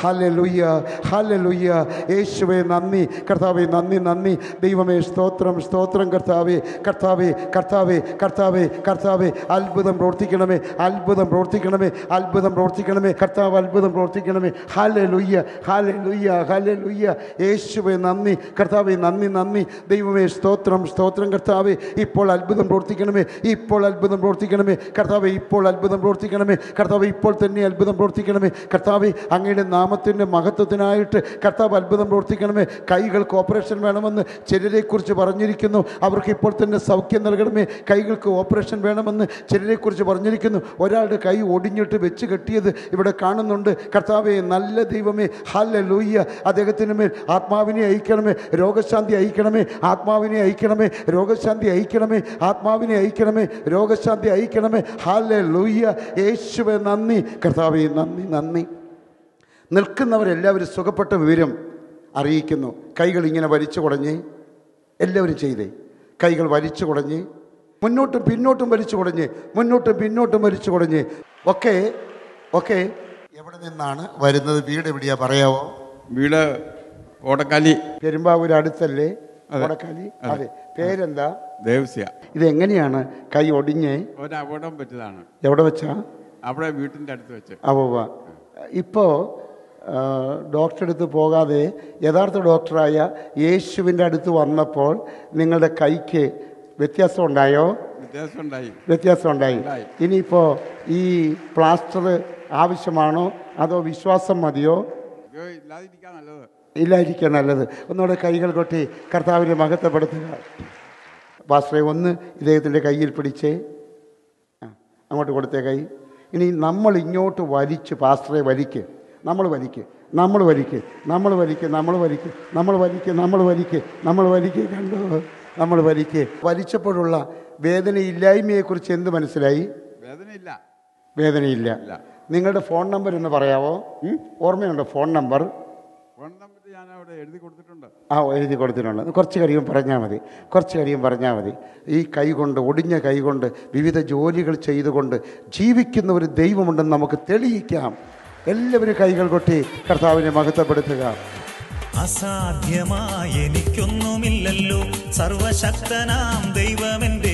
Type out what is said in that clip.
Hallelujah, hallelujah. യേശുവേ നന്ദി കർത്താവേ, നന്ദി നന്ദി ദൈവമേ. സ്തോത്രം സ്തോത്രം കർത്താവേ, കർത്താവേ കർത്താവേ കർത്താവേ കർത്താവേ. അത്ഭുതം പ്രവർത്തിക്കണമേ, അത്ഭുതം പ്രവർത്തിക്കണമേ, അത്ഭുതം പ്രവർത്തിക്കണമേ കർത്താവ്, അത്ഭുതം പ്രവർത്തിക്കണമേ. Hallelujah, hallelujah, hallelujah. യേശുവേ നന്ദി കർത്താവേ, നന്ദി നന്ദി ദൈവമേ. സ്തോത്രം സ്തോത്രം കർത്താവേ. ഇപ്പോൾ അത്ഭുതം പ്രവർത്തിക്കണമേ, ഇപ്പോൾ അത്ഭുതം പ്രവർത്തിക്കണമേ കർത്താവേ, ഇപ്പോൾ അത്ഭുതം പ്രവർത്തിക്കണമേ കർത്താവേ, ഇപ്പോൾ തന്നെ അത്ഭുതം പ്രവർത്തിക്കണമേ കർത്താവേ. അങ്ങയുടെ നാമത്തിൻ്റെ മഹത്വത്തിനായിട്ട് കർത്താവ് അത്ഭുതം പ്രവർത്തിക്കണമേ. കൈകൾക്ക് ഓപ്പറേഷൻ വേണമെന്ന് ചിലരെക്കുറിച്ച് പറഞ്ഞിരിക്കുന്നു, അവർക്ക് ഇപ്പോൾ തന്നെ സൗഖ്യം നൽകണമേ. കൈകൾക്ക് ഓപ്പറേഷൻ വേണമെന്ന് ചിലരെക്കുറിച്ച് പറഞ്ഞിരിക്കുന്നു. ഒരാളുടെ കൈ ഒടിഞ്ഞിട്ട് വെച്ച് കെട്ടിയത് ഇവിടെ കാണുന്നുണ്ട് കർത്താവേ. നല്ല ദൈവമേ, ഹല്ലേലൂയ. അദ്ദേഹത്തിന് മേൽ ആത്മാവിനെ അയക്കണമേ, രോഗശാന്തി അയക്കണമേ, ആത്മാവിനെ അയക്കണമേ, രോഗശാന്തി അയക്കണമേ, ആത്മാവിനെ അയക്കണമേ, രോഗശാന്തി അയക്കണമേ. ഹല്ലേലൂയ. യേശുവേ നന്ദി കർത്താവേ, നന്ദി നന്ദി. നിൽക്കുന്നവരെല്ലാവരും സുഖപ്പെട്ട വിവരം അറിയിക്കുന്നു. കൈകൾ ഇങ്ങനെ വലിച്ചു കുടഞ്ഞ് എല്ലാവരും ചെയ്തേ. കൈകൾ വലിച്ചു കുടഞ്ഞ് മുന്നോട്ടും പിന്നോട്ടും വലിച്ചു കുടഞ്ഞ്, മുന്നോട്ടും പിന്നോട്ടും വലിച്ചു കുടഞ്ഞ്. Okay okay. എവിടെ നിന്നാണ് വരുന്നത്? വീട് എവിടെയാ പറയാവോ? വീട് ഓടക്കാലി, പെരുമ്പാവൂർ അടുത്തല്ലേ? ഓടക്കാലി. അതെ. പേരെന്താ? ദേവസ്യ. ഇതെങ്ങനെയാണ് കൈ ഒടിഞ്ഞ്? ഒരു അപകടം പറ്റിയതാണ്. എവിടെ വെച്ചാ? അവിടെ വീട്ടിൻ്റെ അടുത്ത് വെച്ച്. അവ ഇപ്പോൾ ഡോക്ടറെ അടുത്ത് പോകാതെ യഥാർത്ഥ ഡോക്ടറായ യേശുവിൻ്റെ അടുത്ത് വന്നപ്പോൾ നിങ്ങളുടെ കൈക്ക് വ്യത്യാസം ഉണ്ടായോ? വ്യത്യാസം ഉണ്ടായി. ഇനിയിപ്പോൾ ഈ പ്ലാസ്റ്റർ ആവശ്യമാണോ അതോ വിശ്വാസം മതിയോ? ഇല്ലായിരിക്കാൻ നല്ലത്. ഒന്നുകൂടെ കൈകൾ കൊട്ടി കർത്താവിനെ മഹത്വപ്പെടുത്തുക. പാസ്റ്ററെ ഒന്ന് ഇദ്ദേഹത്തിൻ്റെ കയ്യിൽ പിടിച്ചേ, അങ്ങോട്ട് കൊടുത്തേ കൈ. ഇനി നമ്മൾ ഇങ്ങോട്ട് വലിച്ച് പാസ്റ്ററെ വലിക്ക്, നമ്മൾ വലിക്ക്, നമ്മൾ വലിക്ക്, നമ്മൾ വലിക്ക്, നമ്മൾ വലിക്ക്, നമ്മൾ വലിക്ക്, നമ്മൾ വലിക്ക്, നമ്മൾ വലിക്ക്. കണ്ടോ? നമ്മൾ വലിക്ക്. വലിച്ചപ്പോഴുള്ള വേദനയില്ലായ്മയെക്കുറിച്ച് എന്ത് മനസ്സിലായി? വേദനയില്ല. വേദനയില്ല. നിങ്ങളുടെ ഫോൺ നമ്പർ എന്ന് പറയാവോ? ഓർമ്മയുണ്ടോ ഫോൺ നമ്പർ? ഫോൺ നമ്പർ ഞാൻ അവിടെ എഴുതി കൊടുത്തിട്ടുണ്ട്. എഴുതി കൊടുത്തിട്ടുണ്ട്. കുറച്ച് കഴിയും പറഞ്ഞാൽ മതി, കുറച്ച് കഴിയും പറഞ്ഞാൽ മതി. ഈ കൈ കൊണ്ട്, ഒടിഞ്ഞ കൈ കൊണ്ട് വിവിധ ജോലികൾ ചെയ്തുകൊണ്ട് ജീവിക്കുന്ന ഒരു ദൈവമുണ്ടെന്ന് നമുക്ക് തെളിയിക്കാം. എല്ലാവരും കൈകൾ കൊട്ടി കർത്താവിനെ മഹത്വപ്പെടുത്തുക. അസാധ്യമായി എനിക്കൊന്നുമില്ലല്ലോ, സർവശക്തനാം ദൈവമെന്റെ